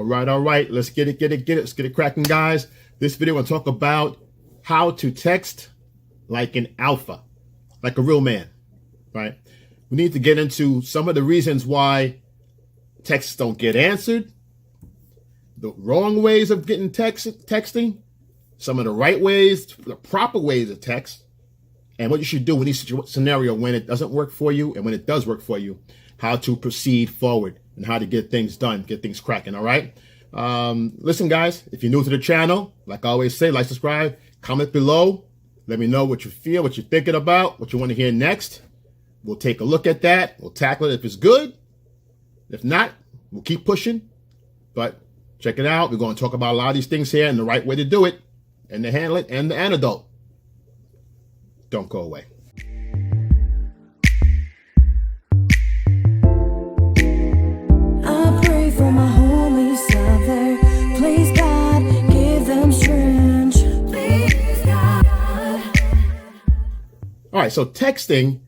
All right. Let's get it. Let's get it cracking, guys. This video, I'm going to talk about how to text like an alpha, like a real man, right? We need to get into some of the reasons why texts don't get answered, the wrong ways of getting texting, some of the right ways, the proper ways of text, and what you should do in each scenario when it doesn't work for you and when it does work for you, how to proceed forward and how to get things done, get things cracking, all right? Listen, guys, if you're new to the channel, like I always say, like, subscribe, comment below. Let me know what you feel, what you're thinking about, what you want to hear next. We'll take a look at that. We'll tackle it if it's good. If not, we'll keep pushing. But check it out. We're going to talk about a lot of these things here and the right way to do it and to handle it and the antidote. Don't go away. I pray for my homies out there. Please, God, give them strength. Please, God. All right, so texting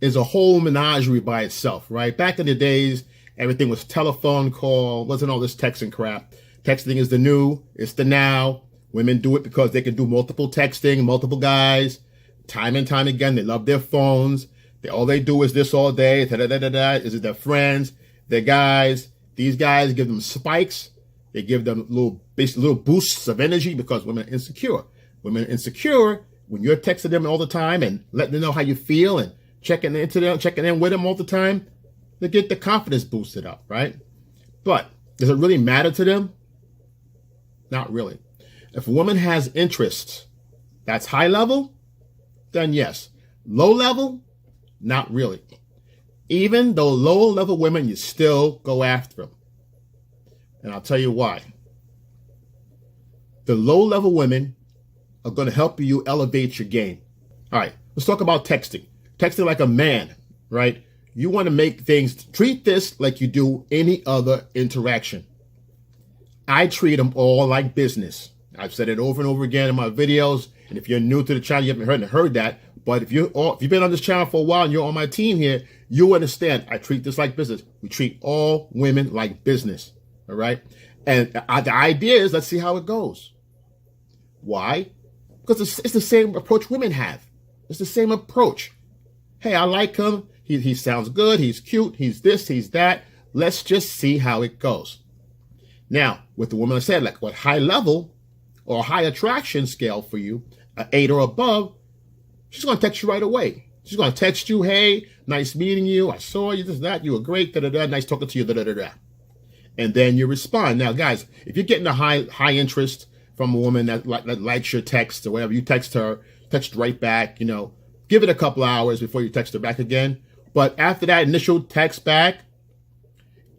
is a whole menagerie by itself, right? Back in the days, everything was telephone call, wasn't all this texting crap. Texting is the new, it's the now. Women do it because they can do multiple texting, multiple guys, time and time again. They love their phones. All they do is this all day. Is it their friends, their guys? These guys give them spikes. They give them little boosts of energy because women are insecure. Women are insecure when you're texting them all the time and letting them know how you feel and checking in with them all the time. They get the confidence boosted up, right? But does it really matter to them? Not really. If a woman has interests that's high level, then yes. Low level, not really. Even though low level women, you still go after them. And I'll tell you why. The low level women are going to help you elevate your game. All right, let's talk about texting. Texting like a man, right? You want to make things, treat this like you do any other interaction. I treat them all like business. I've said it over and over again in my videos. And if you're new to the channel, you haven't heard that. But if you've been on this channel for a while and you're on my team here, you understand I treat this like business. We treat all women like business. All right. And the idea is, let's see how it goes. Why? Because it's the same approach women have. It's the same approach. Hey, I like him. He sounds good. He's cute. He's this, he's that. Let's just see how it goes. Now, with the woman I said, like what high level or high attraction scale for you, an 8 or above, she's going to text you right away. She's going to text you, hey, nice meeting you. I saw you, this, that. You were great. Nice talking to you. And then you respond. Now, guys, if you're getting a high interest from a woman that likes your text or whatever, you text her, text right back, give it a couple hours before you text her back again. But after that initial text back,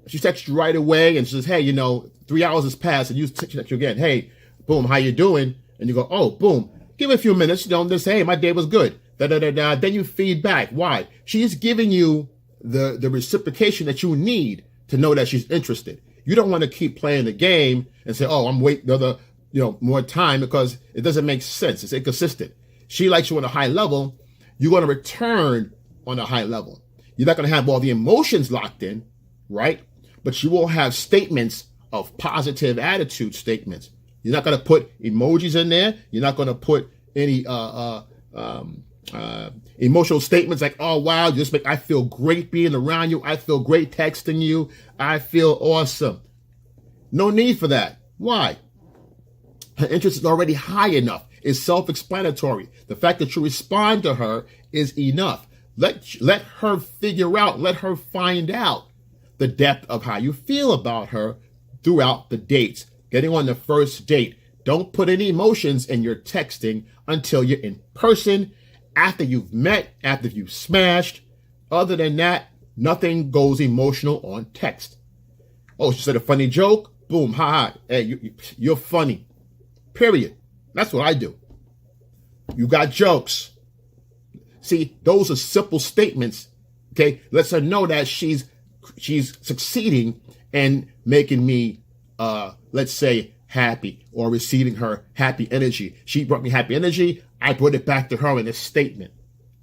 she texts you right away and says, hey, 3 hours has passed, and you text you again. Hey, boom, how you doing? And you go, oh, boom. Give it a few minutes. Just say, hey, my day was good. Then you feed back. Why? She's giving you the reciprocation that you need to know that she's interested. You don't want to keep playing the game and say, oh, I'm waiting another, more time, because it doesn't make sense. It's inconsistent. She likes you on a high level. You're going to return on a high level. You're not going to have all the emotions locked in, right? But you will have statements of positive attitude statements. You're not going to put emojis in there. You're not going to put any emotional statements like, oh, wow, I feel great being around you. I feel great texting you. I feel awesome. No need for that. Why? Her interest is already high enough. It's self-explanatory. The fact that you respond to her is enough. Let her figure out, let her find out the depth of how you feel about her throughout the dates. Getting on the first date. Don't put any emotions in your texting until you're in person, after you've met, after you've smashed. Other than that, nothing goes emotional on text. Oh, she said a funny joke? Boom, ha. Hey, you're funny. Period. That's what I do. You got jokes. See, those are simple statements. Okay, lets her know that she's succeeding and making me, let's say, happy, or receiving her happy energy. She brought me happy energy. I brought it back to her in a statement.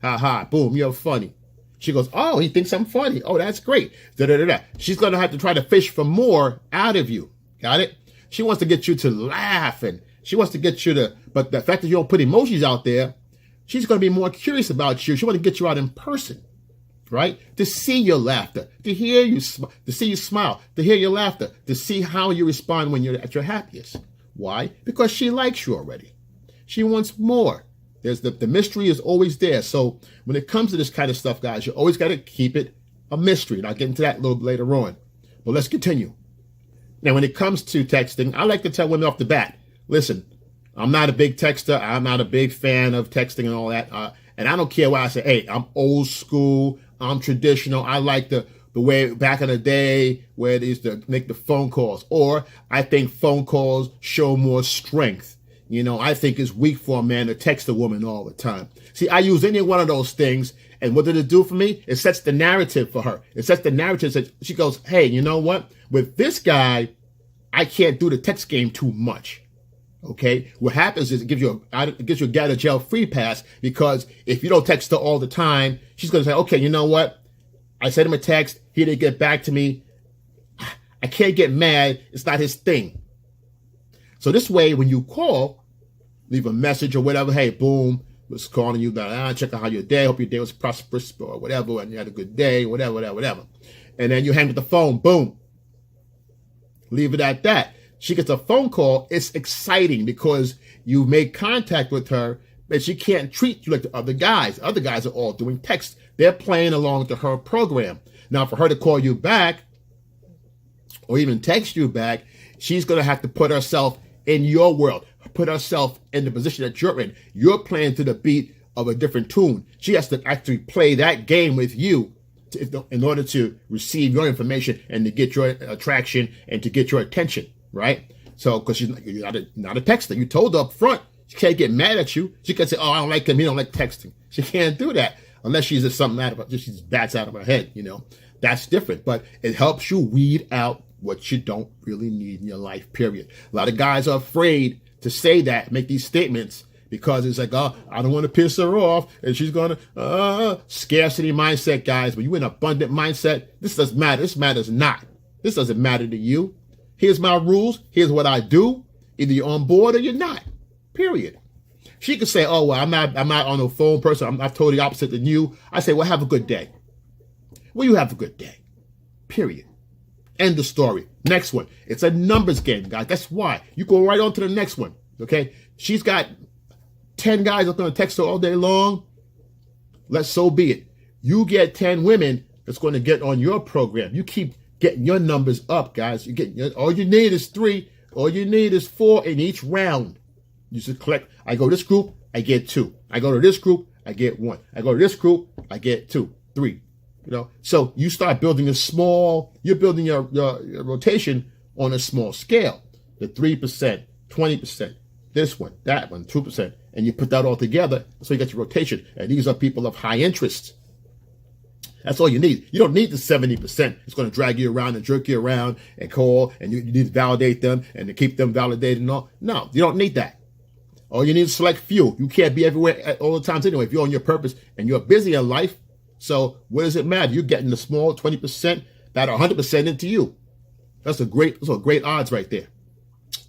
Ha ha, boom, you're funny. She goes, oh, he thinks I'm funny. Oh, that's great. Da, da, da, da. She's going to have to try to fish for more out of you. Got it? She wants to get you to laugh, and she wants to get you to, but the fact that you don't put emojis out there, she's going to be more curious about you. She wants to get you out in person, right? To see your laughter, to hear you, to see you smile, to hear your laughter, to see how you respond when you're at your happiest. Why? Because she likes you already. She wants more. There's the mystery is always there. So when it comes to this kind of stuff, guys, you always got to keep it a mystery. And I'll get into that a little bit later on. But let's continue. Now, when it comes to texting, I like to tell women off the bat, listen, I'm not a big texter. I'm not a big fan of texting and all that. And I don't care why I say, hey, I'm old school. I'm traditional. I like the way back in the day where it is to make the phone calls. Or I think phone calls show more strength. You know, I think it's weak for a man to text a woman all the time. See, I use any one of those things. And what did it do for me? It sets the narrative for her. It sets the narrative that she goes, hey, you know what? With this guy, I can't do the text game too much. Okay? What happens is it gives you a get out of jail free pass, because if you don't text her all the time, she's going to say, okay, you know what? I sent him a text. He didn't get back to me. I can't get mad. It's not his thing. So this way, when you call, leave a message or whatever, hey, boom, was calling you, check out how your day, hope your day was prosperous or whatever, and you had a good day, whatever. And then you hang up the phone, boom. Leave it at that. She gets a phone call. It's exciting because you made contact with her, but she can't treat you like the other guys. Other guys are all doing text. They're playing along to her program. Now, for her to call you back or even text you back, she's going to have to put herself in your world, put herself in the position that you're in. You're playing to the beat of a different tune. She has to actually play that game with you in order to receive your information and to get your attraction and to get your attention, right? So, because you're not a texter. You told her up front. She can't get mad at you. She can say, oh, I don't like him. He don't like texting. She can't do that unless she's just something she just bats out of her head, you know. That's different. But it helps you weed out what you don't really need in your life, period. A lot of guys are afraid to say that, make these statements, because it's like, oh, I don't want to piss her off, and she's going to, scarcity mindset, guys. When you're in an abundant mindset, this doesn't matter. This matters not. This doesn't matter to you. Here's my rules. Here's what I do. Either you're on board or you're not, period. She could say, oh, well, I'm not on the phone person. I'm totally opposite than you. I say, well, have a good day. Well, you have a good day, period. End of story. Next one. It's a numbers game, guys. That's why. You go right on to the next one, okay? She's got 10 guys that's going to text her all day long. So be it. You get 10 women that's going to get on your program. You keep getting your numbers up, guys. All you need is 3. All you need is 4 in each round. You just collect. I go to this group, I get 2. I go to this group, I get 1. I go to this group, I get 2, 3. You know, so you start building you're building your rotation on a small scale. The 3%, 20%, this one, that one, 2%. And you put that all together, so you get your rotation. And these are people of high interest. That's all you need. You don't need the 70%. It's going to drag you around and jerk you around and call, and you need to validate them and to keep them validated and all. No, you don't need that. All you need is select few. You can't be everywhere at all the times anyway if you're on your purpose and you're busy in life. So what does it matter? You're getting the small 20% that are 100% into you. Those are great odds right there.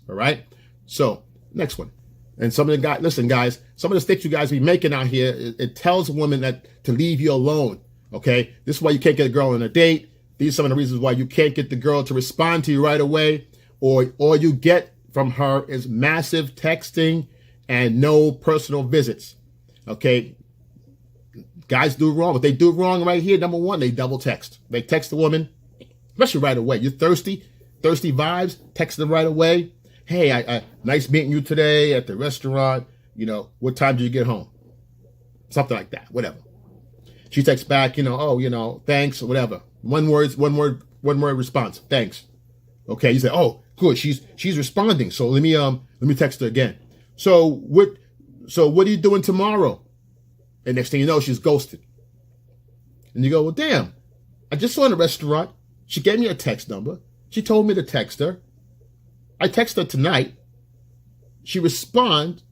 All right. So next one. And some of the guys, listen, guys, some of the mistakes you guys be making out here, it tells a woman that to leave you alone. Okay. This is why you can't get a girl on a date. These are some of the reasons why you can't get the girl to respond to you right away. Or all you get from her is massive texting and no personal visits. Okay. Guys do wrong. What they do wrong right here, number one, they double text. They text the woman, especially right away. You're thirsty vibes, text them right away. Hey, I nice meeting you today at the restaurant. You know, what time did you get home? Something like that, whatever. She texts back, thanks, or whatever. One word response, thanks. Okay, you say, oh, good, she's responding. So let me text her again. So what are you doing tomorrow? And next thing you know, she's ghosted. And you go, well, damn, I just saw her in a restaurant. She gave me her text number. She told me to text her. I text her tonight. She responds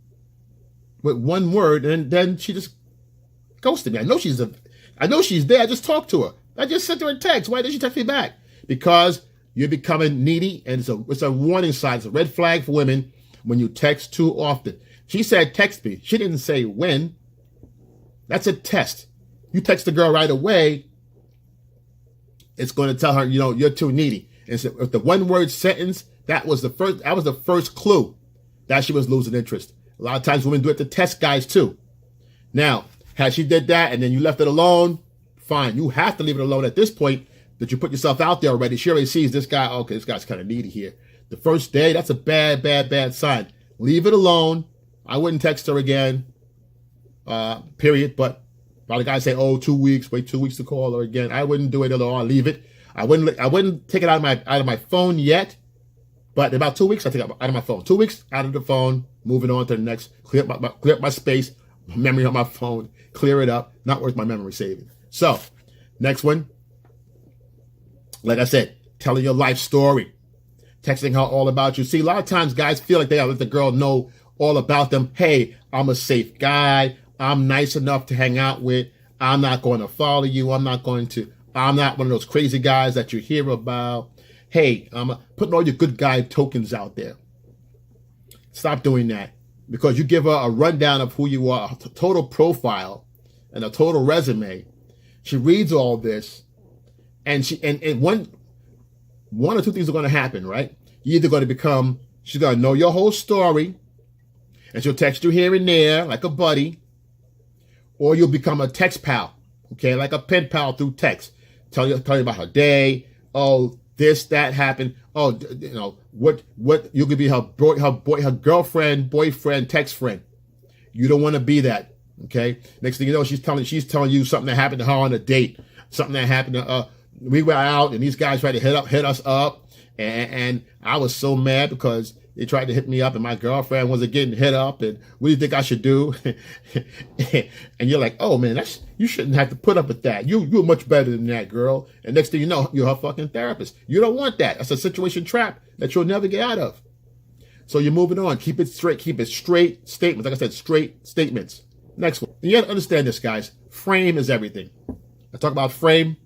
with one word, and then she just ghosted me. I know she's there. I just talked to her. I just sent her a text. Why did she text me back? Because You're becoming needy, and it's a warning sign. It's a red flag for women when you text too often. She said, text me. She didn't say when. That's a test. You text the girl right away, it's going to tell her, you're too needy. And so if the one-word sentence, that was the first clue that she was losing interest. A lot of times women do it to test guys too. Now, had she did that and then you left it alone, fine. You have to leave it alone at this point that you put yourself out there already. She already sees this guy, okay, this guy's kind of needy here. The first day, that's a bad sign. Leave it alone. I wouldn't text her again, period. But a lot of guys say, 2 weeks, wait 2 weeks to call her again. I wouldn't do it at all. I'll leave it. I wouldn't take it out of my phone yet. But in about 2 weeks, I take it out of my phone. 2 weeks out of the phone, moving on to the next, clear up my space, memory on my phone, clear it up. Not worth my memory saving. So, next one. Like I said, telling your life story. Texting her all about you. See, a lot of times guys feel like they gotta let the girl know all about them. Hey, I'm a safe guy. I'm nice enough to hang out with. I'm not going to follow you. I'm not one of those crazy guys that you hear about. Hey, I'm putting all your good guy tokens out there. Stop doing that, because you give her a rundown of who you are, a total profile and a total resume. She reads all this, and one or two things are going to happen, right? You're either going to she's going to know your whole story, and she'll text you here and there like a buddy, or you'll become a text pal, okay, like a pen pal through text. Tell you about her day. Oh, this, that happened. Oh, what you could be her girlfriend, boyfriend, text friend. You don't want to be that, okay? Next thing you know, she's telling you something that happened to her on a date, something that happened to we were out and these guys tried to hit us up, and I was so mad because they tried to hit me up and my girlfriend wasn't getting hit up, and what do you think I should do? And you're like, oh man, you shouldn't have to put up with that. You're much better than that, girl. And next thing you know, you're her fucking therapist. You don't want that. That's a situation trap that you'll never get out of. So you're moving on. Keep it straight statements. Like I said, straight statements. Next one. You gotta understand this, guys. Frame is everything. I talk about frame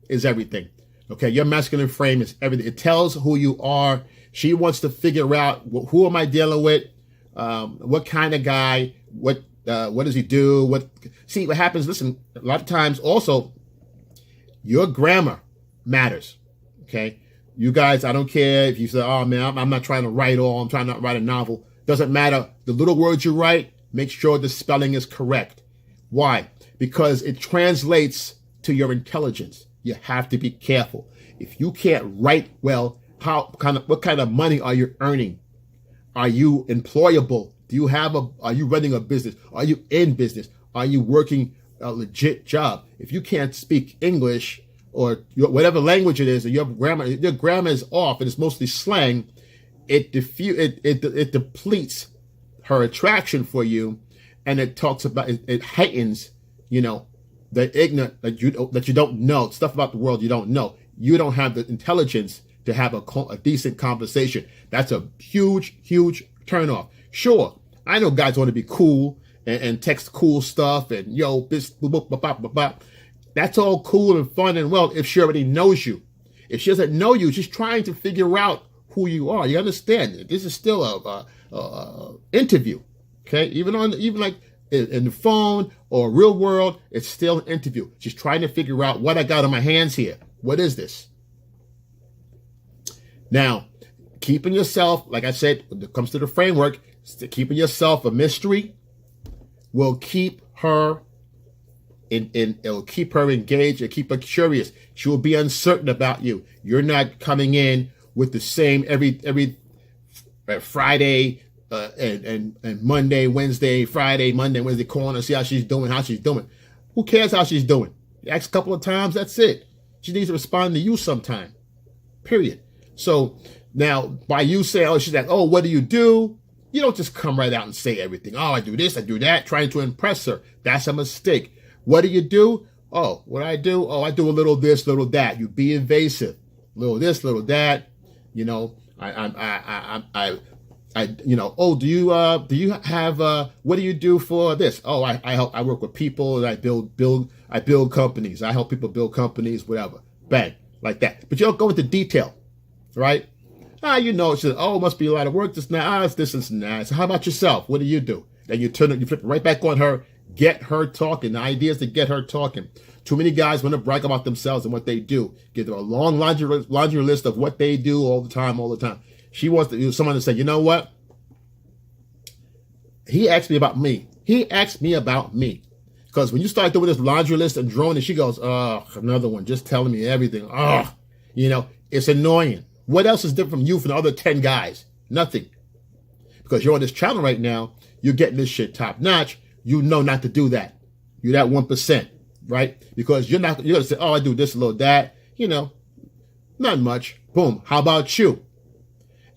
is everything. Okay, your masculine frame is everything. It tells who you are. She wants to figure out who am I dealing with, what kind of guy, what does he do? See what happens. Listen, a lot of times also, your grammar matters. Okay, you guys, I don't care if you say, oh man, I'm not trying to write I'm trying to write a novel. Doesn't matter. The little words you write, make sure the spelling is correct. Why? Because it translates to your intelligence. You have to be careful. If you can't write well, what kind of money are you earning? Are you employable? Are you running a business? Are you in business? Are you working a legit job? If you can't speak English or whatever language it is, and your grammar is off and it's mostly slang, it depletes her attraction for you, and it heightens, the ignorant that you don't know, stuff about the world you don't know. You don't have the intelligence to have a decent conversation. That's a huge turnoff. Sure, I know guys want to be cool and text cool stuff and that's all cool and fun and well if she already knows you. If she doesn't know you, she's trying to figure out who you are. You understand? This is still a interview, okay? Even like in the phone or real world, it's still an interview. She's trying to figure out what I got on my hands here. What is this? Now, keeping yourself, like I said, when it comes to the framework, keeping yourself a mystery will keep her it'll keep her engaged and keep her curious. She will be uncertain about you. You're not coming in with the same every Friday and Monday, Wednesday, Friday, Monday, Wednesday, calling her, see how she's doing. Who cares how she's doing? You ask a couple of times, that's it. She needs to respond to you sometime. Period. So now by you saying, she's like, what do? You don't just come right out and say everything. I do this, I do that, trying to impress her. That's a mistake. What do you do? What I do? I do a little this, little that. You be invasive. Little this, little that. Do you have, what do you do for this? I work with people and I build companies. I help people build companies, whatever. Bang, like that. But you don't go into detail. right? You know, she says, oh, it must be a lot of work. This now, it's this and that. So how about yourself? What do? Then you turn it, you flip it right back on her, get her talking. The idea is to get her talking. Too many guys want to brag about themselves and what they do. Give them a long laundry list of what they do all the time. She wants someone to say, you know what? He asked me about me. Because when you start doing this laundry list and drawing, and she goes, oh, another one, just telling me everything. Oh, you know, it's annoying. What else is different from you from the other 10 guys? Nothing. Because you're on this channel right now, you're getting this shit top notch. You know not to do that. You're that 1%, right? Because you're going to say, oh, I do this, a little that, you know, not much. Boom. How about you?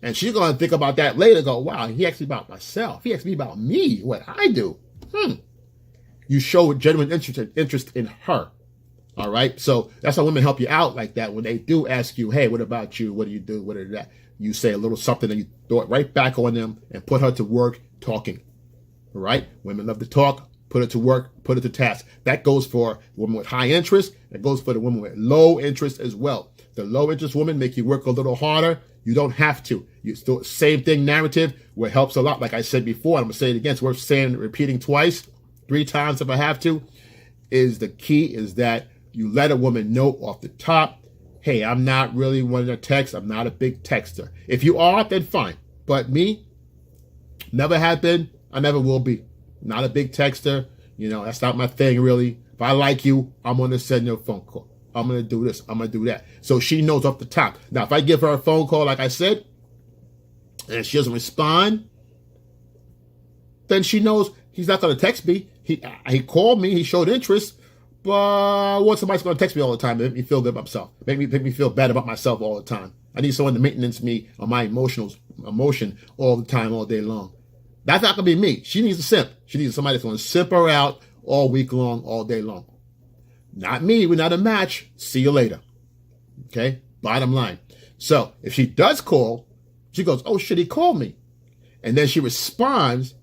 And she's going to think about that later. Go, wow, he asked me about myself. He asked me about me, what I do. You show genuine interest in her. All right. So that's how women help you out like that. When they do ask you, hey, what about you? What do you do? What is that? You say a little something and you throw it right back on them and put her to work talking. All right. Women love to talk. Put it to work. Put it to task. That goes for women with high interest. It goes for the women with low interest as well. The low interest women make you work a little harder. You don't have to. You still same thing narrative where it helps a lot. Like I said before, I'm gonna say it again. It's worth saying, repeating twice, 3 times if I have to. Is the key is that you let a woman know off the top, hey, I'm not really one to text. I'm not a big texter. If you are, then fine. But me, never have been. I never will be. Not a big texter. You know, that's not my thing really. If I like you, I'm going to send you a phone call. I'm going to do this. I'm going to do that. So she knows off the top. Now, if I give her a phone call, like I said, and she doesn't respond, then she knows he's not going to text me. He called me. He showed interest. But what somebody's going to text me all the time to make me feel good about myself. Make me feel bad about myself all the time. I need someone to maintenance me on my emotion all the time, all day long. That's not going to be me. She needs a simp. She needs somebody that's going to simp her out all week long, all day long. Not me. We're not a match. See you later. Okay? Bottom line. So if she does call, she goes, oh shit, he called me. And then she responds.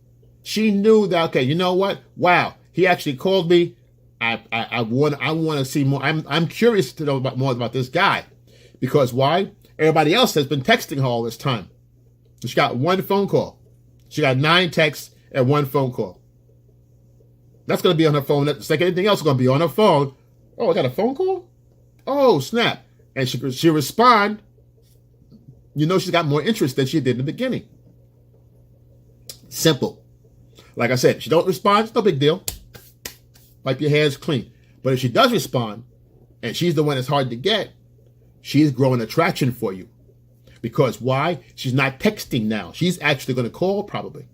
She knew that, okay, you know what? Wow, he actually called me. I want to see more. I'm curious to know more about this guy. Because why? Everybody else has been texting her all this time. She got 1 phone call. She got 9 texts and 1 phone call. That's going to be on her phone. That's like anything else is going to be on her phone. Oh, I got a phone call? Oh, snap. And she'll respond. You know she's got more interest than she did in the beginning. Simple. Like I said, if she don't respond, it's no big deal. Wipe your hands clean. But if she does respond, and she's the one that's hard to get, she's growing attraction for you. Because why? She's not texting now. She's actually going to call probably.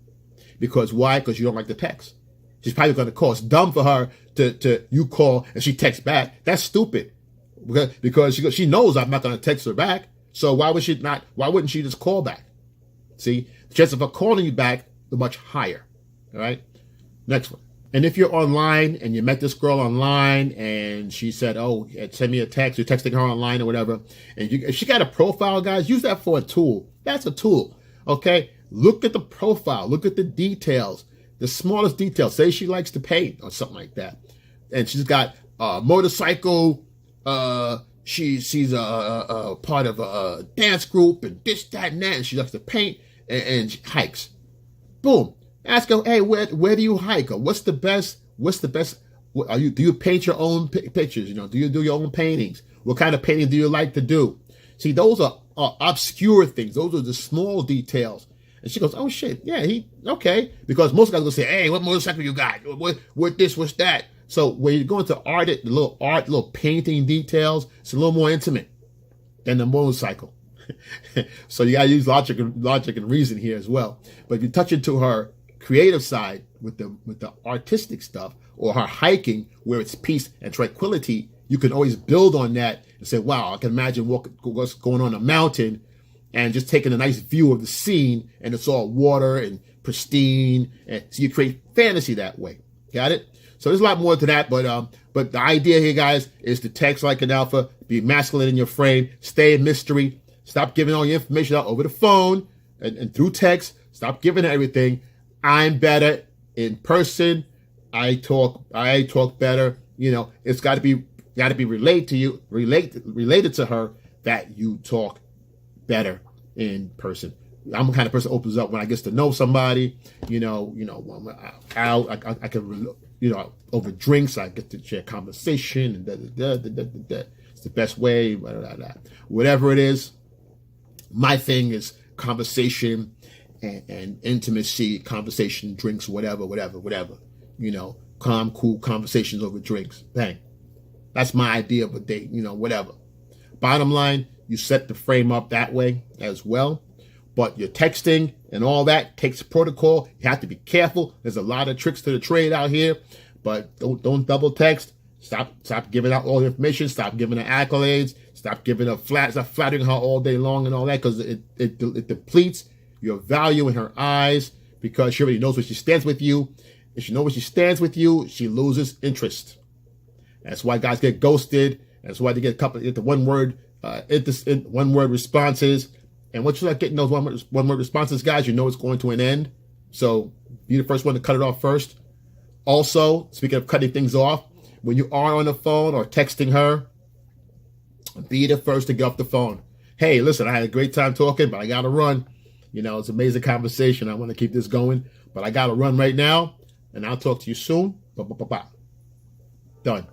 Because why? Because you don't like the text. She's probably going to call. It's dumb for her to you call and she texts back. That's stupid. Because she knows I'm not going to text her back. So why wouldn't she just call back? See? The chance of her calling you back is much higher. All right? Next one. And if you're online and you met this girl online and she said, oh, send me a text, you're texting her online or whatever, and if she got a profile, guys, use that for a tool. That's a tool, okay? Look at the profile. Look at the details, the smallest details. Say she likes to paint or something like that. And she's got a motorcycle. She's a part of a dance group and this, that, and that. And she likes to paint and she hikes. Boom. Ask her, hey, where do you hike? Or what's the best? Do you paint your own pictures? You know, do you do your own paintings? What kind of painting do you like to do? See, those are obscure things. Those are the small details. And she goes, oh shit, yeah, okay. Because most guys will say, hey, what motorcycle you got? What this, what's that? So when you go into the little painting details, it's a little more intimate than the motorcycle. So you gotta use logic and reason here as well. But if you touch into her creative side with the artistic stuff or her hiking where it's peace and tranquility, you can always build on that and say, wow, I can imagine what's going on a mountain and just taking a nice view of the scene and it's all water and pristine. And so you create fantasy that way. Got it? So there's a lot more to that, but the idea here, guys, is to text like an alpha, be masculine in your frame, stay in mystery, stop giving all your information out over the phone and through text, stop giving everything. I'm better in person. I talk better. You know, it's got to be related to her that you talk better in person. I'm the kind of person that opens up when I get to know somebody. When I'm out, I can, over drinks, I get to share conversation and It's the best way. Whatever it is, my thing is conversation and intimacy, conversation, drinks, whatever. Calm, cool conversations over drinks. Bang. That's my idea of a date, whatever. Bottom line, you set the frame up that way as well. But your texting and all that takes protocol. You have to be careful. There's a lot of tricks to the trade out here. But don't double text. Stop giving out all the information. Stop giving her accolades. Stop giving her stop flattering her all day long and all that, because it depletes your value in her eyes, because she already knows where she stands with you. If she knows where she stands with you, she loses interest. That's why guys get ghosted. That's why they get the one word responses. And once you start getting those one word responses, guys, you know it's going to an end. So be the first one to cut it off first. Also, speaking of cutting things off, when you are on the phone or texting her, be the first to get off the phone. Hey, listen, I had a great time talking, but I got to run. It's an amazing conversation. I want to keep this going, but I got to run right now, and I'll talk to you soon. Done.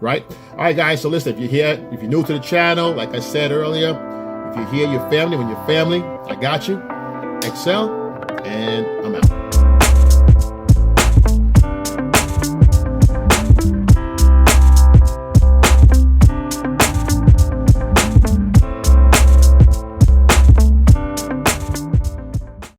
Right? All right, guys. So listen, if you're new to the channel, like I said earlier, if you're here, your family, I got you. Excel, and I'm out.